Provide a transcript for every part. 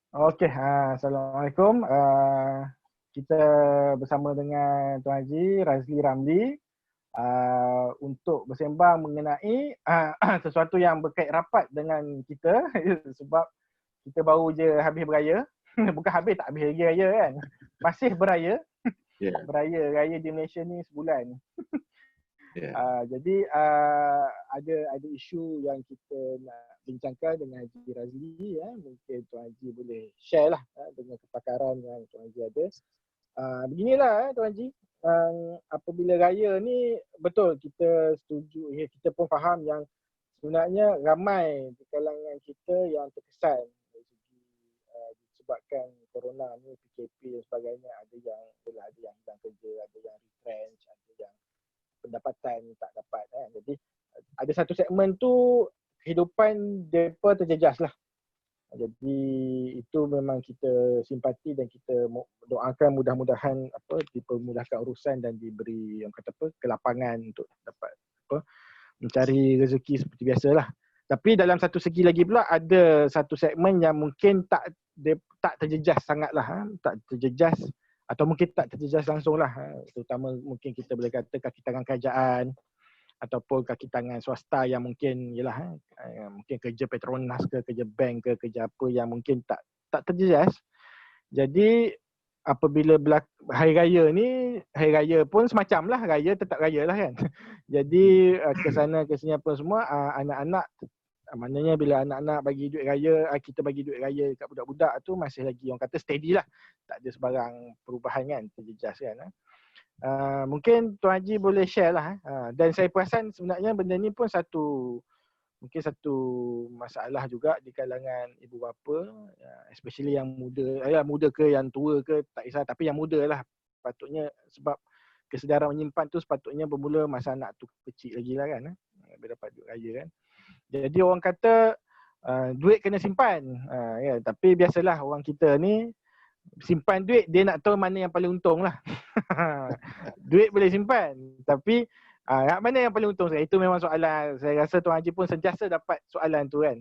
Okey, Assalamualaikum. Kita bersama dengan Tuan Haji Razli Ramli untuk bersembang mengenai sesuatu yang berkait rapat dengan kita sebab kita baru je habis beraya. Bukan habis, tak habis lagi raya kan. Masih beraya. Ya, Raya di Malaysia ni sebulan. ya. Ada isu yang kita nak bincangkan dengan Haji Razli ya. Mungkin Tuan Haji boleh share lah dengan kepakaran yang Tuan Haji ada. Beginilah Tuan Haji, apabila raya ni betul kita setuju, kita pun faham yang sebenarnya ramai di kalangan kita yang terkesan dari segi disebabkan corona ni, PKP dan sebagainya. Ada yang hilang kerja, ada yang retrench, ada yang pendapatan tak dapat kan. Jadi ada satu segmen tu kehidupan mereka terjejas lah. Jadi itu memang kita simpati dan kita doakan mudah-mudahan dipermudahkan urusan dan diberi yang kata kelapangan untuk dapat mencari rezeki seperti biasalah. Tapi dalam satu segi lagi pula ada satu segmen yang mungkin tak terjejas sangatlah, tak terjejas atau mungkin tak terjejas langsung lah, terutama mungkin kita boleh kata kaki tangan kerajaan ataupun kaki tangan swasta yang mungkin mungkin kerja Petronas ke, kerja bank ke, kerja apa yang mungkin tak terjejas. Jadi apabila hari raya ni, hari raya pun semacam lah, raya tetap raya lah kan. Jadi ke sana ke sini apa semua, anak-anak, maknanya bila anak-anak bagi duit raya, kita bagi duit raya dekat budak-budak tu masih lagi orang kata steady lah. Tak ada sebarang perubahan kan, terjejas kan. Mungkin Tuan Haji boleh share lah. Dan saya perasan sebenarnya benda ni pun mungkin satu masalah juga di kalangan ibu bapa, especially yang muda ke yang tua ke tak kisah, tapi yang muda lah patutnya, sebab kesedaran menyimpan tu sepatutnya bermula masa anak tu kecil lagi lah kan, bila dapat duit raya kan. Jadi orang kata duit kena simpan, ya, tapi biasalah orang kita ni simpan duit, dia nak tahu mana yang paling untung lah. Duit boleh simpan, tapi mana yang paling untung saya? Itu memang soalan. Saya rasa Tuan Haji pun sentiasa dapat soalan tu kan.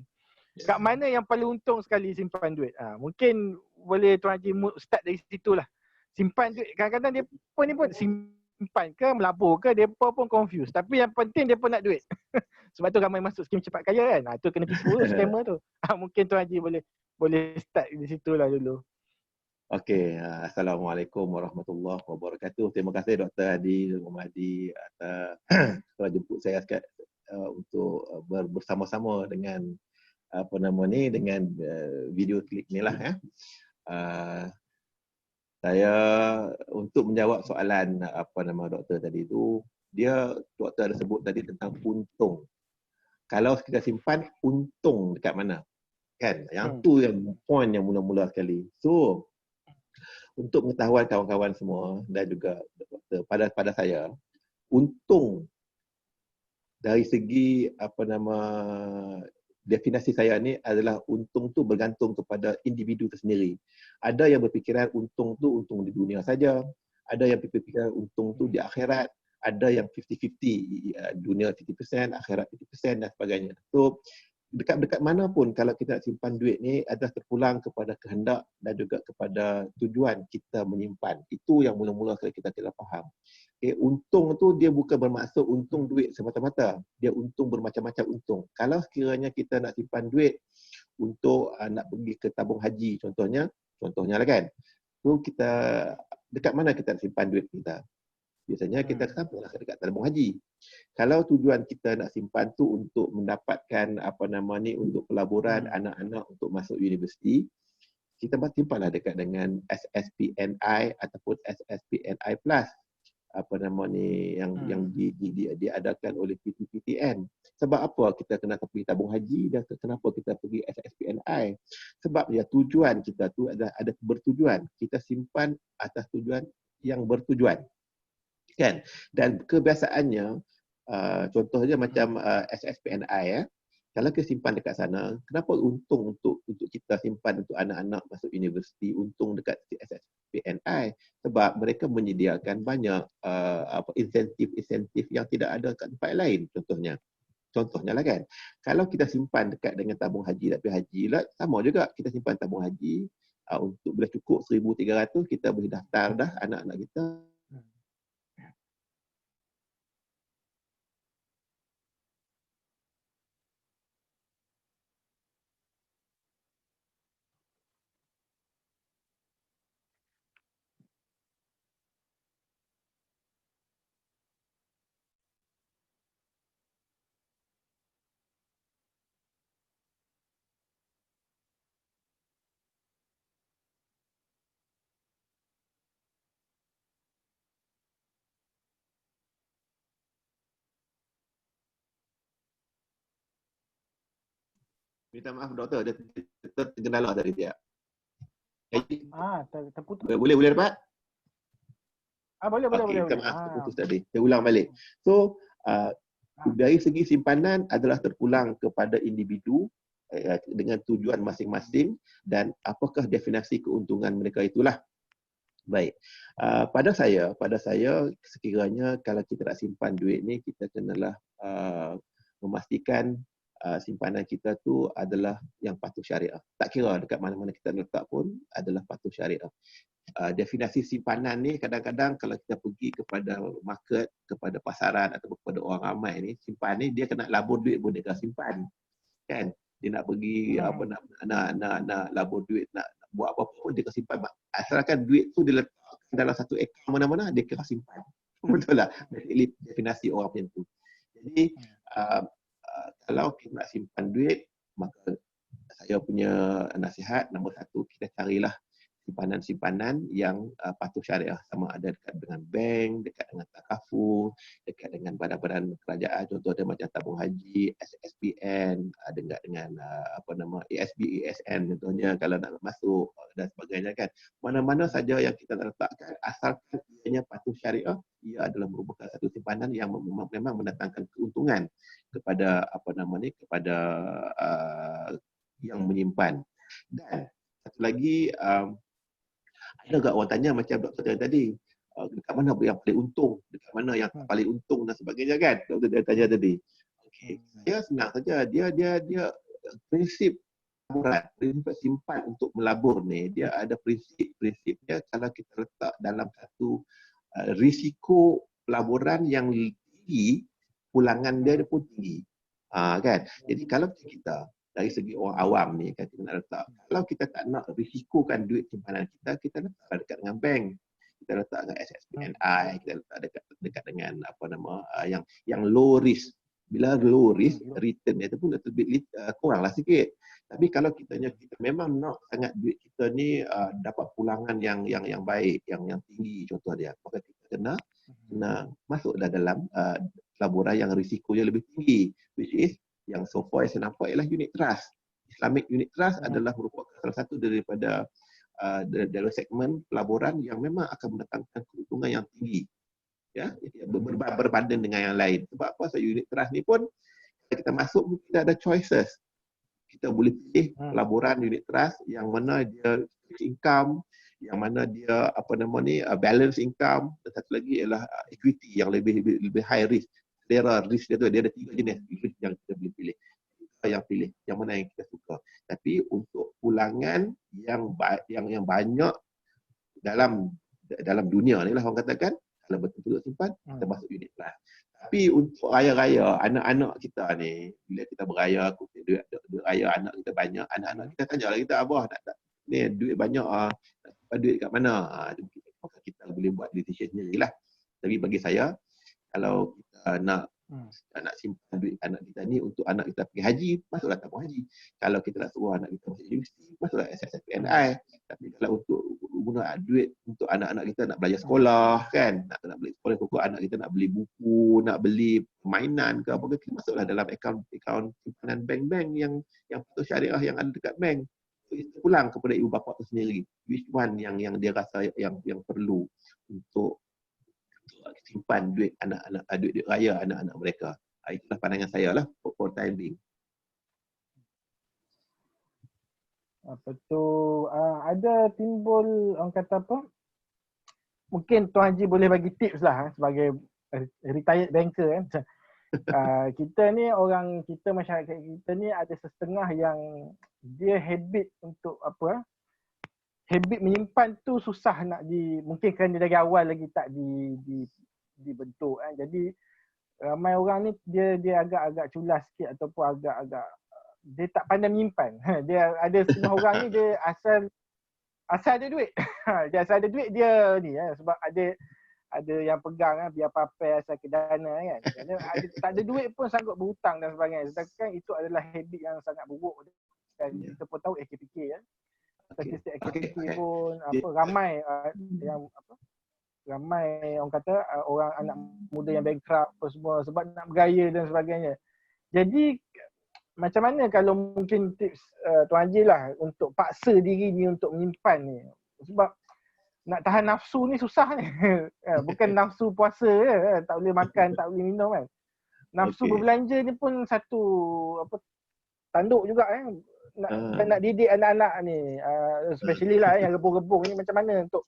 Kat mana yang paling untung sekali simpan duit? Mungkin boleh Tuan Haji start dari situ lah. Simpan duit. Kadang-kadang dia pun simpan ke, melabur ke, dia pun confused. Tapi yang penting dia pun nak duit. Sebab tu ramai masuk skim cepat kaya kan. Tu kena tipu tu, scammer tu. Mungkin Tuan Haji boleh start di situ lah dulu. Okey, Assalamualaikum warahmatullahi wabarakatuh. Terima kasih Dr. Hadi Muhammadi atas telah jemput saya untuk bersama-sama dengan dengan video klip ni lah ya. Saya untuk menjawab soalan doktor tadi tu, doktor ada sebut tadi tentang untung. Kalau kita simpan, untung dekat mana? Kan? Yang tu yang point yang mula-mula sekali. So, untuk pengetahuan kawan-kawan semua dan juga pada saya, untung dari segi definisi saya ni adalah untung tu bergantung kepada individu itu sendiri. Ada yang berfikiran untung tu untung di dunia saja, ada yang berfikiran untung tu di akhirat, ada yang 50-50, dunia 50%, akhirat 50% dan sebagainya. So dekat-dekat mana pun kalau kita nak simpan duit ni adalah terpulang kepada kehendak dan juga kepada tujuan kita menyimpan. Itu yang mula-mula kita faham. Untung tu dia bukan bermaksud untung duit semata-mata. Dia untung bermacam-macam untung. Kalau sekiranya kita nak simpan duit untuk nak pergi ke tabung haji contohnya lah kan. Tu kita dekat mana kita nak simpan duit kita? Biasanya kita tabunglah dekat tabung haji. Kalau tujuan kita nak simpan tu untuk mendapatkan untuk pelaburan anak-anak untuk masuk universiti, kita simpanlah dekat dengan SSPNI ataupun SSPNI Plus yang diadakan oleh PTPTN. Sebab apa kita kena pergi tabung haji dan kenapa kita pergi SSPNI? Sebab tujuan kita tu ada bertujuan. Kita simpan atas tujuan yang bertujuan. Kan? Dan kebiasaannya contohnya macam SSPNI kalau kita simpan dekat sana, kenapa untung untuk kita simpan untuk anak-anak masuk universiti, untung dekat SSPNI? Sebab mereka menyediakan banyak insentif-insentif yang tidak ada kat tempat lain contohnya. Contohnya lah kan, kalau kita simpan dekat dengan tabung haji tak pergi haji lah, sama juga kita simpan tabung haji untuk bila cukup 1,300 kita boleh daftar dah anak-anak kita. Minta maaf doktor, dia terkendala tadi dia. Terputus. Boleh dapat? Boleh. Minta maaf, terputus tadi. Saya ulang balik. So, dari segi simpanan adalah terpulang kepada individu dengan tujuan masing-masing dan apakah definisi keuntungan mereka itulah. Baik. Pada saya sekiranya kalau kita nak simpan duit ni, kita kenalah memastikan simpanan kita tu adalah yang patuh syariah. Tak kira dekat mana-mana kita letak pun adalah patuh syariah. Definisi simpanan ni kadang-kadang kalau kita pergi kepada market, kepada pasaran atau kepada orang ramai ni, simpan ni dia kena labur duit pun dia kena simpan. Kan? Dia nak pergi nak labur duit, nak buat apa-apa pun dia kena simpan. Asalkan duit tu dia letak dalam satu akaun mana-mana, dia kena simpan. Betul lah. Definisi orang macam tu. Jadi kalau kita nak simpan duit, maka saya punya nasihat nombor satu, kita carilah simpanan-simpanan yang patuh syariah, sama ada dekat dengan bank, dekat dengan takaful, dekat dengan badan-badan kerajaan, contohnya macam tabung haji, SSBN, dekat dengan ASB, ASN contohnya kalau nak masuk dan sebagainya kan. Mana-mana saja yang kita nak letakkan, asalkan ianya patuh syariah, ia adalah merupakan satu simpanan yang memang mendatangkan keuntungan kepada kepada yang menyimpan. Dan satu lagi, ada juga orang tanya macam doktor tadi, dekat mana yang paling untung, dekat mana yang paling untung dan sebagainya kan, doktor dia tanya tadi. Okey, saya senang saja, dia prinsip simpan untuk melabur ni, dia ada prinsipnya. Kalau kita letak dalam satu risiko pelaburan yang tinggi, pulangan dia pun tinggi. Kan? Jadi kalau kita dari segi orang awam ni kan, kita nak letak, kalau kita tak nak risikokan duit simpanan kita, kita letak dekat dengan bank, kita letak dengan SSBNI, kita letak dekat dengan yang low risk. Bila low risk, return dia tu pun lebih kuranglah sikit. Tapi kalau kita memang nak sangat duit kita ni dapat pulangan yang baik, yang tinggi contoh dia, maka kita kena masuklah dalam pelaburan yang risikonya lebih tinggi, which is yang so far saya nampak ialah unit trust. Islamic unit trust adalah merupakan salah satu daripada dalam segmen pelaburan yang memang akan mendatangkan keuntungan yang tinggi. Ya, berbanding dengan yang lain. Sebab apa? So, unit trust ni pun kita masuk, kita ada choices. Kita boleh pilih pelaburan unit trust yang mana dia income, yang mana dia balance income, dan satu lagi ialah equity yang lebih high risk. Risk dia tu dia ada 3 jenis risk yang kita boleh pilih. Kita yang pilih yang mana yang kita suka. Tapi untuk pulangan yang banyak dalam dunia ni lah orang katakan, kalau betul-betul simpan, kita masuk unit trust. Tapi untuk raya-raya anak-anak kita ni, bila kita beraya, duit raya anak kita banyak, anak-anak kita tanyalah kita, abah ni duit banyak, duit kat mana? Maka kita boleh buat decision sendirilah. Tapi bagi saya, kalau kita nak simpan duit anak kita ni untuk anak kita pergi haji, masuklah tabung haji. Kalau kita nak suruh anak kita masuk universiti, masuklah SSBNI. Tapi kalau untuk guna duit untuk anak-anak kita nak belajar sekolah kan, nak beli sekolah, pokok anak kita nak beli buku, nak beli mainan ke apa ke, kita masuklah dalam akaun simpanan bank-bank yang patuh syariah yang ada dekat bank. Itu pulang kepada ibu bapa tu sendiri, which one yang dia rasa yang perlu untuk simpan duit anak-anak, duit raya anak-anak mereka. Itulah pandangan saya lah for time being. Apa tu, ada timbul orang kata apa, mungkin Tuan Haji boleh bagi tips lah sebagai retired banker kan. Kita ni kita masyarakat kita ni ada setengah yang dia habit untuk habit menyimpan tu susah nak mungkin kerana dari awal lagi tak dibentuk kan. Jadi ramai orang ni dia agak-agak culas sikit ataupun agak-agak dia tak pandai menyimpan. Dia ada setengah orang ni dia asal ada duit. Dia asal ada duit dia ni sebab ada yang pegang biar papai asal ke dana kan. Kerana tak ada duit pun sanggup berhutang dan sebagainya. Sedangkan itu adalah habit yang sangat buruk dan kita pun tahu AKPK statistik AKPK pun ramai ramai orang kata orang anak muda yang bankrupt apa semua sebab nak bergaya dan sebagainya. Jadi macam mana kalau mungkin tips Tuan Haji lah untuk paksa diri ni untuk menyimpan ni. Sebab nak tahan nafsu ni susah ni. Bukan nafsu puasa je, tak boleh makan, tak boleh minum kan. Nafsu berbelanja ni pun satu tanduk juga nak didik anak-anak ni, especially lah yang rebung-rebung ni macam mana untuk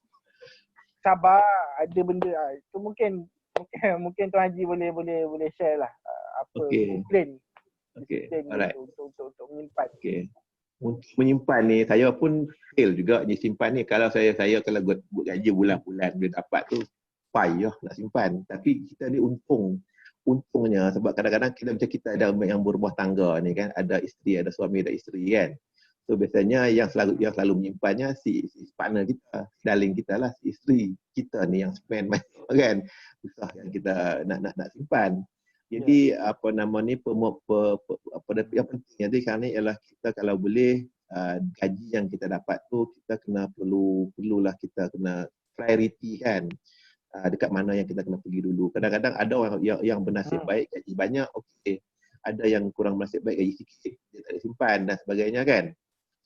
sabar ada benda itu mungkin Tuan Haji boleh share lah apa disiplin untuk menyimpan. Untuk menyimpan ni saya pun fail juga ni simpan ni. Kalau saya kalau buat gaji bulan-bulan dia dapat tu payah nak simpan. Tapi kita ni untungnya sebab kadang-kadang kita ada yang berumah tangga ni kan, ada isteri, ada suami, ada isteri kan. So biasanya yang selalu menyimpannya si partner kita, darling kita lah, si isteri kita ni yang spend kan. Susah yang kita nak simpan. Jadi yang penting jadi sekarang ni ialah kita kalau boleh gaji yang kita dapat tu kita perlulah kita kena priority kan. Dekat mana yang kita kena pergi dulu. Kadang-kadang ada orang yang bernasib baik gaji banyak, okey. Ada yang kurang bernasib baik gaji sikit, dia tak ada simpan dan sebagainya kan.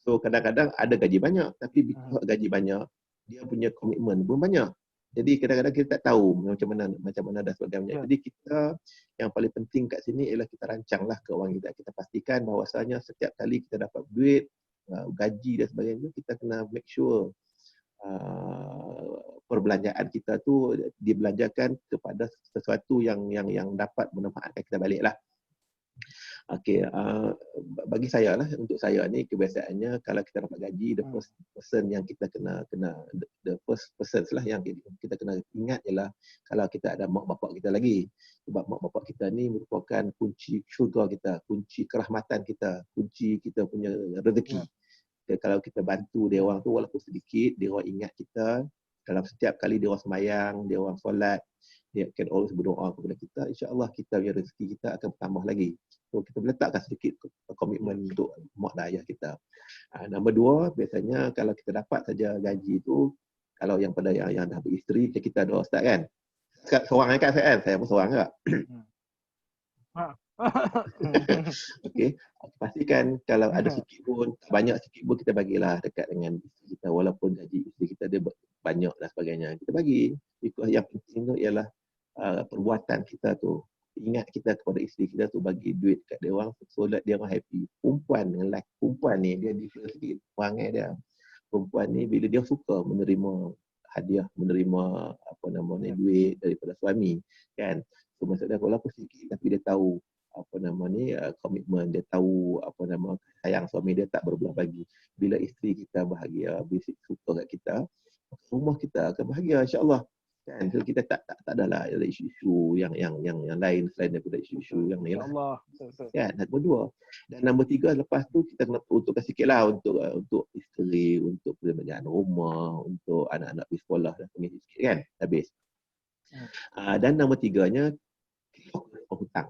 So kadang-kadang ada gaji banyak tapi bila gaji banyak dia punya komitmen pun banyak. Jadi kadang-kadang kita tak tahu macam mana dan sebagainya. Jadi kita yang paling penting kat sini ialah kita rancanglah keuangan kita. Kita pastikan bahawasanya setiap kali kita dapat duit, gaji dan sebagainya, kita kena make sure perbelanjaan kita tu dibelanjakan kepada sesuatu yang dapat memanfaatkan kita balik lah. Okey, bagi saya lah, untuk saya ni kebiasaannya kalau kita dapat gaji, the first person yang kita kena the first person lah yang kita kena ingat ialah kalau kita ada mak bapak kita lagi. Sebab mak bapak kita ni merupakan kunci syurga kita, kunci kerahmatan kita, kunci kita punya rezeki. Kalau kita bantu dia orang tu walaupun sedikit, dia orang ingat kita dalam setiap kali dia orang sembahyang, dia orang solat, dia akan always berdoa kepada kita, insya-Allah kita punya rezeki kita akan bertambah lagi. So kita letakkan sedikit komitmen untuk mak dan ayah kita. Nombor dua, biasanya kalau kita dapat saja gaji tu, kalau yang pada yang dah beristeri, kita ada ustaz kan. Seorang kan saya kan? Saya pun seorang juga. Okey, pastikan kalau ada sikit pun, banyak sikit pun kita bagilah dekat dengan isteri kita, walaupun gaji isteri kita dia banyak dan sebagainya. Kita bagi. Because yang penting tu ialah perbuatan kita tu. Ingat kita kepada isteri kita tu bagi duit kat dia orang so that dia orang happy. Perempuan ni dia different sikit perangai dia. Perempuan ni bila dia suka menerima hadiah, menerima duit daripada suami kan. So maksudnya walaupun sikit tapi dia tahu komitmen, dia tahu sayang suami dia tak berbelah bagi. Bila isteri kita bahagia, bila suka kat kita, rumah kita akan bahagia insya-Allah. Kan, so kita tak adalah ada isu-isu yang lain selain daripada isu-isu yang ni lah. Allah. Kan, nombor dua. Dan nombor tiga, lepas tu kita kena peruntukkan sikit lah untuk isteri, untuk perbelanjaan rumah, untuk anak-anak pergi sekolah dan sebagainya sikit kan, habis. Dan nombor tiganya, hutang.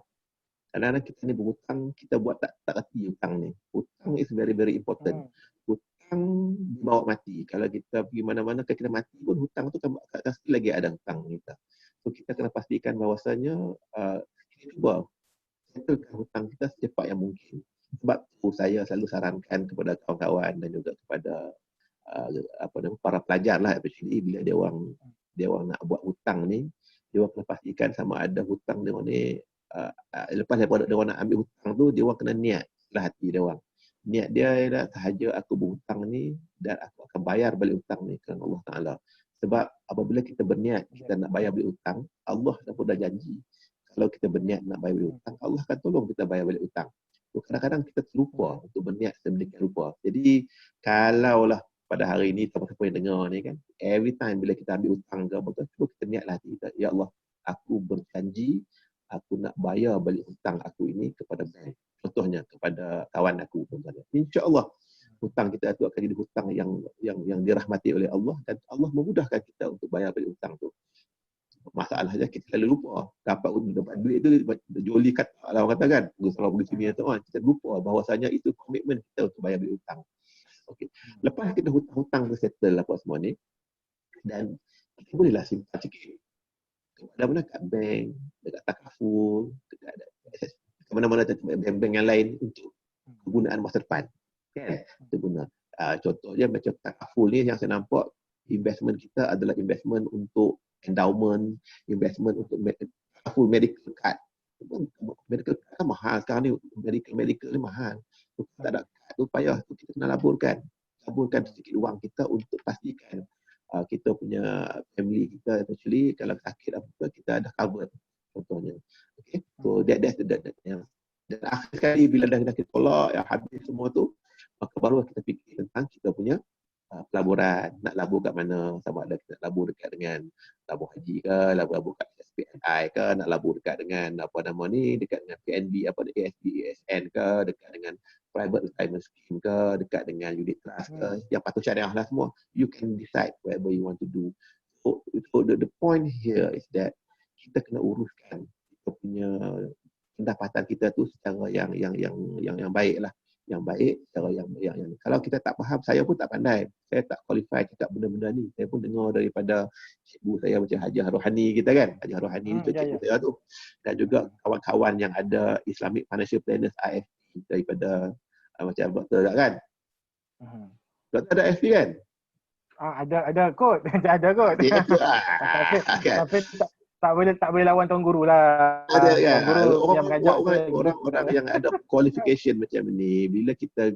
Kadang-kadang kita ni berhutang, kita buat tak reti hutang ni. Hutang is very very important. Hutang dibawa mati. Kalau kita pergi mana-mana, kalau kita mati pun hutang tu kan lagi ada hutang kita. So kita kena pastikan bahawasanya kita cuba settlekan hutang kita secepat yang mungkin. Sebab tu saya selalu sarankan kepada kawan-kawan dan juga kepada para pelajar lah, especially bila dia orang nak buat hutang ni, dia orang kena pastikan sama ada hutang dia orang ni lepas daripada dia orang nak ambil hutang tu, dia orang kena niat dalam hati dia orang. Niat dia ialah sahaja aku berhutang ni dan aku akan bayar balik hutang ni kerana Allah Ta'ala. Sebab apabila kita berniat kita nak bayar balik hutang, Allah dah janji kalau kita berniat nak bayar balik hutang, Allah akan tolong kita bayar balik hutang. So, kadang-kadang kita terlupa untuk berniat sedemikian rupa. Jadi kalaulah pada hari ini siapa-siapa yang dengar ni kan, every time bila kita ambil hutang ke apa ke, cuba kita niatlah hati kita, ya Allah, aku berjanji aku nak bayar balik hutang aku ini kepada bank. Contohnya kepada kawan aku contohnya. Insya-Allah hutang kita itu akan jadi hutang yang dirahmati oleh Allah dan Allah memudahkan kita untuk bayar balik hutang tu. Masalahnya kita selalu lupa dapat duit tu joli kata lah orang kata kan, kalau pergi sini tu kita lupa bahawasanya itu komitmen kita untuk bayar balik hutang. Okey. Lepas kita hutang tu settle apa semua ni dan kita bolehlah simpan sikit. Ada mana kat bank, dekat takaful, dekat mana-mana bank-bank yang lain untuk kegunaan masa depan. Kan? Kita guna. Contohnya macam takaful ni yang saya nampak investment kita adalah investment untuk endowment, investment untuk full medical card. Medical card kan mahal sekarang ni, medical ni mahal. Tak ada kad tu payah, tu kita kena laburkan sedikit wang kita untuk pastikan kita punya family kita actually kalau sakit apa kita ada cover contohnya. Okay, so that's yang dan akhir sekali bila dah kita tolak habis semua tu, maka baru kita fikir tentang kita punya pelaburan, nak labur kat mana, sama ada kita labur dekat dengan labur haji ke, labur kat SPNI ke, nak labur dekat dengan apa nama ni, dekat dengan PNB apa ASB, ASN ke, dekat dengan private retirement scheme ke, dekat dengan unit trust ke, yang patuh syariah lah semua. You can decide whatever you want to do. So the point here is that kita kena uruskan kita punya pendapatan kita tu secara yang baik lah. Yang baik, cara yang kalau kita tak faham, saya pun tak pandai, saya tak qualify cakap benda-benda ni. Saya pun dengar daripada cikgu saya macam Haji Rohani kita kan, Haji Rohani itu cikgu saya tu, dan juga kawan-kawan yang ada Islamic Financial Planners IFP daripada macam doktor kan. Doktor ada IFP kan? Ada kot. Ada kot. Tapi tak boleh lawan tuan guru lah. Ada kan? Orang yang ada qualification macam ni, bila kita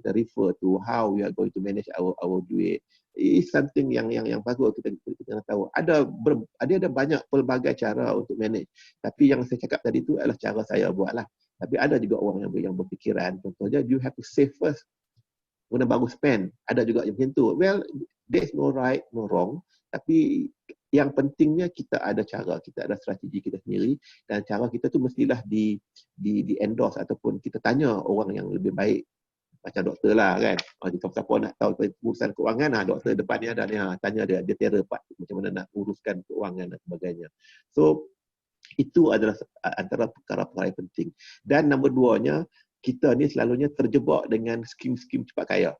refer to how we are going to manage our duit, is something yang bagus kita nak tahu. Ada banyak pelbagai cara untuk manage. Tapi yang saya cakap tadi tu adalah cara saya buatlah. Tapi ada juga orang yang berfikiran, contohnya you have to save first. Guna baru spend. Ada juga yang macam tu. Well, there's no right, no wrong. Tapi yang pentingnya kita ada cara, kita ada strategi kita sendiri, dan cara kita tu mestilah di endorse ataupun kita tanya orang yang lebih baik, macam doktor lah kan. Siapa nak tahu urusan keuangan, doktor depan ni ada ni, tanya dia terapat macam mana nak uruskan keuangan dan sebagainya. So itu adalah antara perkara-perkara yang penting. Dan nombor duanya, kita ni selalunya terjebak dengan skim-skim cepat kaya.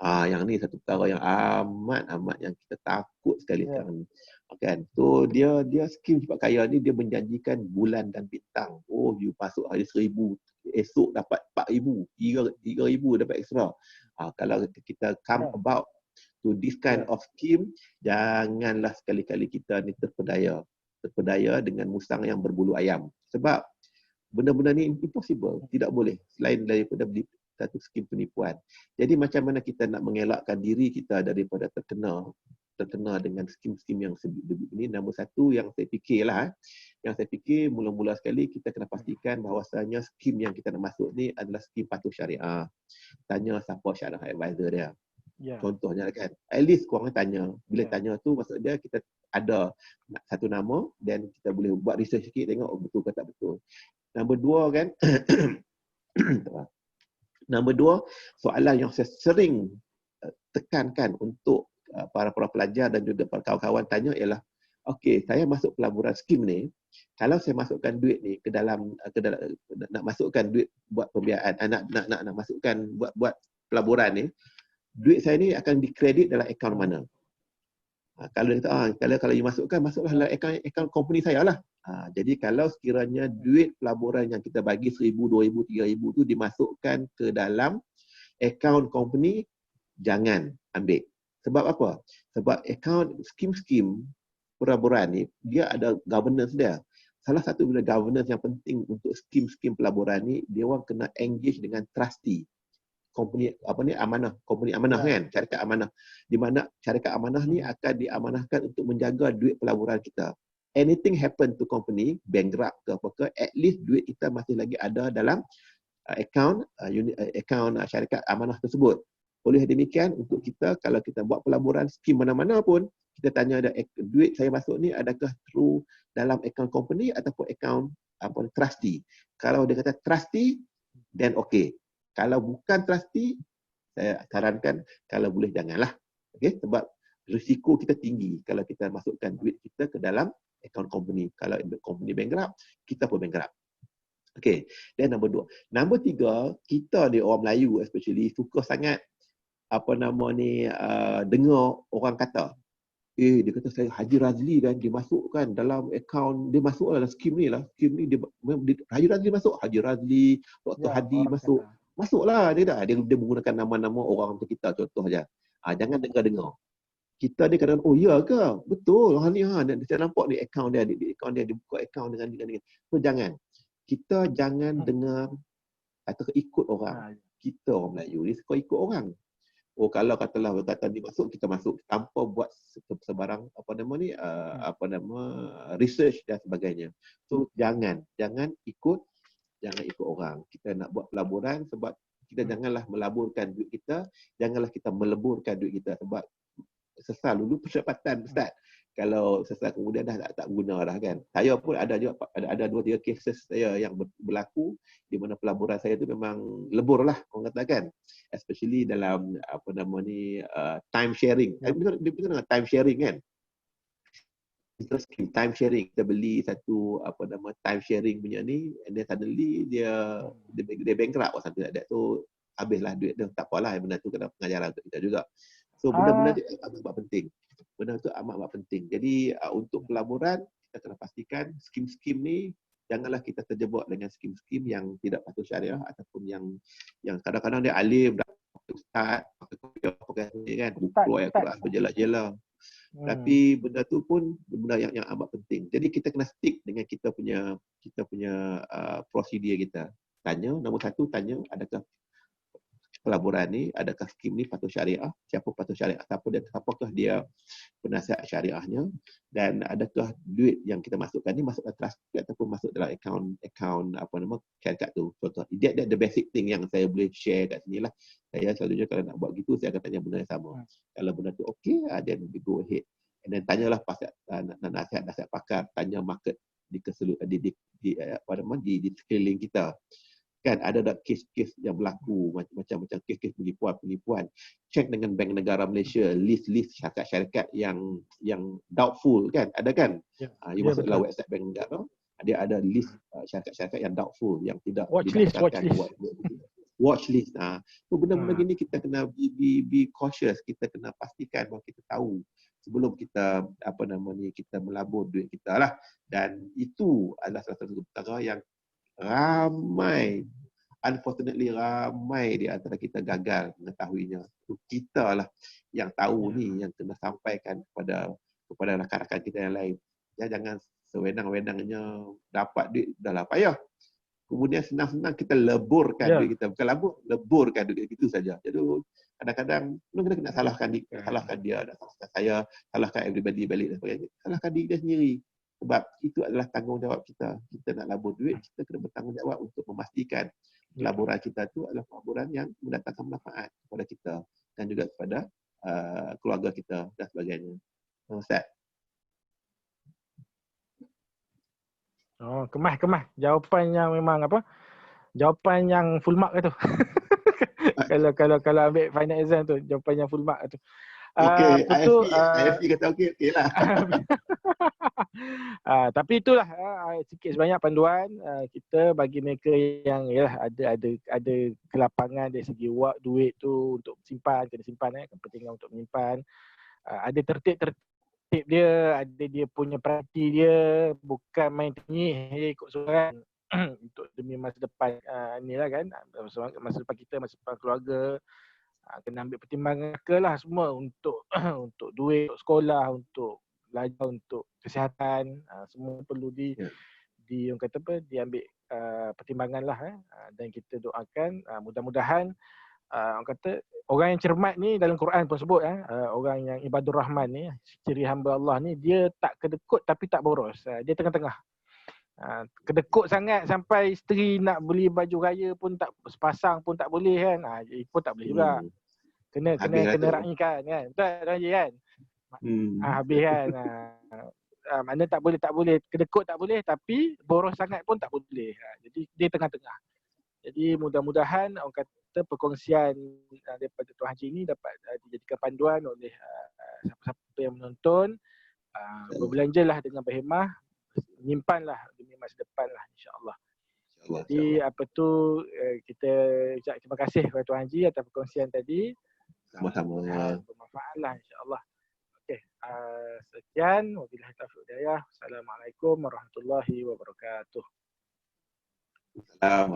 Yang ni satu perkara yang amat yang kita takut sekali sekarang ni. Kan? So dia skim cepat kaya ni dia menjanjikan bulan dan bintang. Oh, you masuk hari 1,000, esok dapat 4,000, 3,000 dapat extra. Kalau kita come about to this kind of scheme, janganlah sekali-kali kita ni terpedaya dengan musang yang berbulu ayam. Sebab benda-benda ni impossible, tidak boleh selain daripada satu skim penipuan. Jadi macam mana kita nak mengelakkan diri kita daripada terkena dengan skim-skim yang ini? Nombor satu yang saya fikir mula-mula sekali kita kena pastikan bahawasanya skim yang kita nak masuk ni adalah skim patuh syariah. Tanya siapa syariah advisor dia. Contohnya kan, at least korang tanya. Bila tanya tu maksud dia kita ada satu nama dan kita boleh buat research sikit tengok betul ke tak betul. Nombor dua kan Nombor dua, soalan yang saya sering tekankan untuk para pelajar dan juga para kawan-kawan tanya ialah, okey, saya masuk pelaburan skim ni, kalau saya masukkan duit ni ke dalam nak masukkan duit buat pembiayaan, nak masukkan buat pelaburan ni, duit saya ni akan dikredit dalam akaun mana? Kalau dia kata, kalau you masuklah dalam akaun company saya lah. Jadi kalau sekiranya duit pelaburan yang kita bagi 1,000, 2,000, 3,000 tu dimasukkan ke dalam akaun company, jangan ambil. Sebab apa? Sebab akaun skim-skim pelaburan ni, dia ada governance dia. Salah satu benda governance yang penting untuk skim-skim pelaburan ni, dia orang kena engage dengan trustee. Company amanah kan, syarikat amanah, di mana syarikat amanah ni akan diamanahkan untuk menjaga duit pelaburan kita. anything happen to company, bankrupt ke apa ke, at least duit kita masih lagi ada dalam akaun syarikat amanah tersebut. Oleh demikian, untuk kita, kalau kita buat pelaburan skim mana-mana pun, kita tanya ada duit saya masuk ni adakah through dalam akaun company ataupun akaun trustee. Kalau dia kata trustee, then okay. Kalau bukan trustee, saya sarankan kalau boleh janganlah. Okay? Sebab risiko kita tinggi kalau kita masukkan duit kita ke dalam akaun company. Kalau company bankrupt, kita pun bankrupt. Okay, dan nombor 2. Nombor 3, kita ni orang Melayu especially suka sangat dengar orang kata, dia kata saya Haji Razli kan, dia masukkan dalam akaun, dia masuk dalam skim ni dia Haji Razli masuk, Haji Razli, Dr. Hadi masuk. Kata. Masuklah dia menggunakan nama-nama orang macam kita, contoh aja. Jangan dengar-dengar. Kita ni kadang ya ke? Betul. Saya nampak ni akaun dia, dia buka akaun dengan. So jangan. Kita jangan dengar atau ikut orang. Kita orang Melayu ni suka ikut orang. Kalau katalah berkata dia masuk, kita masuk tanpa buat sebarang research dan sebagainya. So jangan ikut orang. Kita nak buat pelaburan sebab kita janganlah melaburkan duit kita, janganlah kita meleburkan duit kita sebab sesal dulu pendapatan Ustaz. Kalau sesal kemudian dah tak guna dah kan. Saya pun ada 2-3 cases saya yang berlaku di mana pelaburan saya tu memang lebur lah orang katakan. Especially dalam time sharing. Dia dengan time sharing kan. Time sharing, kita beli satu time sharing punya ni, and then suddenly dia bankrupt or something like that. So habislah duit dia. Tak apalah, benda tu kena pengajaran untuk kita juga. So benda-benda tu amat penting. Benda tu amat penting. Jadi untuk pelaburan, kita kena pastikan skim-skim ni janganlah kita terjebak dengan skim-skim yang tidak patuh syariah ataupun yang kadang-kadang dia alim, ustaz, pakai kan, buku ayat Quran berjela-jela. Tapi benda tu pun benda yang amat penting. Jadi kita kena stick dengan kita punya prosedur kita. Tanya, nombor 1 tanya adakah pelaburan ni, adakah skim ni patuh syariah, siapa patuh syariah, apakah dia penasihat syariahnya, dan adakah duit yang kita masukkan ni masuk dalam trust ataupun masuk dalam akaun syarikat tu. Contoh, that the basic thing yang saya boleh share kat sini lah. Saya selalunya kalau nak buat gitu, saya akan tanya benda yang sama. Kalau benda tu okey, then we go ahead. And then tanyalah nasihat pakar, tanya market di sekeliling kita. Kan ada kes-kes yang berlaku macam kes-kes penipuan. Cek dengan Bank Negara Malaysia list syarikat yang doubtful kan, ada kan? You masuk dalam website Bank Negara, dia ada list syarikat-syarikat yang doubtful, yang tidak didaftarkan. Watchlist. So benda-benda gini kita kena be cautious, kita kena pastikan bahawa kita tahu sebelum kita kita melabur duit kita lah. Dan itu adalah salah satu perkara yang unfortunately ramai di antara kita gagal mengetahuinya. Kita lah yang tahu ni, yang kena sampaikan kepada rakan-rakan kita yang lain. Jangan sewenang-wenangnya dapat duit dah lah payah. Kemudian senang-senang kita leburkan duit kita. Bukan leburkan duit itu saja. Jadi kadang-kadang kita kena salahkan dia, salahkan saya, salahkan everybody balik dan sebagainya. Salahkan diri dia sendiri. Sebab itu adalah tanggungjawab kita. Kita nak labur duit, kita kena bertanggungjawab untuk memastikan pelaburan kita itu adalah pelaburan yang mendatangkan manfaat kepada kita dan juga kepada keluarga kita dan sebagainya. Ustaz. Kemas. Jawapan yang memang jawapan yang full mark tu. kalau ambil final exam tu, jawapan yang full mark tu. Okey, IFP kata okey lah. Tapi itulah sikit sebanyak panduan kita bagi mereka yang ada kelapangan dari segi duit tu untuk simpan, kena simpan kepentingan untuk menyimpan. Ada tertib dia, ada dia punya prioriti dia, bukan main tenyih je ikut surat untuk demi masa depan inilah kan, masa depan kita, masa depan keluarga. Kena ambil pertimbangan lah semua untuk untuk duit, untuk sekolah, untuk belajar, untuk kesihatan, semua perlu diambil pertimbangan lah. Dan kita doakan mudah-mudahan orang kata orang yang cermat ni dalam Quran pun sebut orang yang ibadur rahman ni, ciri hamba Allah ni, dia tak kedekut tapi tak boros. Dia tengah-tengah. Kedekut sangat sampai isteri nak beli baju raya pun tak sepasang pun tak boleh kan. Pun tak boleh juga. Kena raikan kan. Betul tak Haji kan? Habis kan. Mana tak boleh kedekut tak boleh, tapi boros sangat pun tak boleh. Jadi dia tengah-tengah. Jadi mudah-mudahan orang kata perkongsian daripada Tuan Haji ini dapat dijadikan panduan oleh siapa-siapa yang menonton. Berbelanjalah dengan berhemah, menyimpanlah demi masa depan lah, insya-Allah. Jadi apa tu kita ucap terima kasih kepada Tuan Haji atas perkongsian tadi. Sama-sama. Bermanfaat lah, insya-Allah. Okey, sekian, wabillahi taufiq hidayah. Assalamualaikum warahmatullahi wabarakatuh. Assalamualaikum.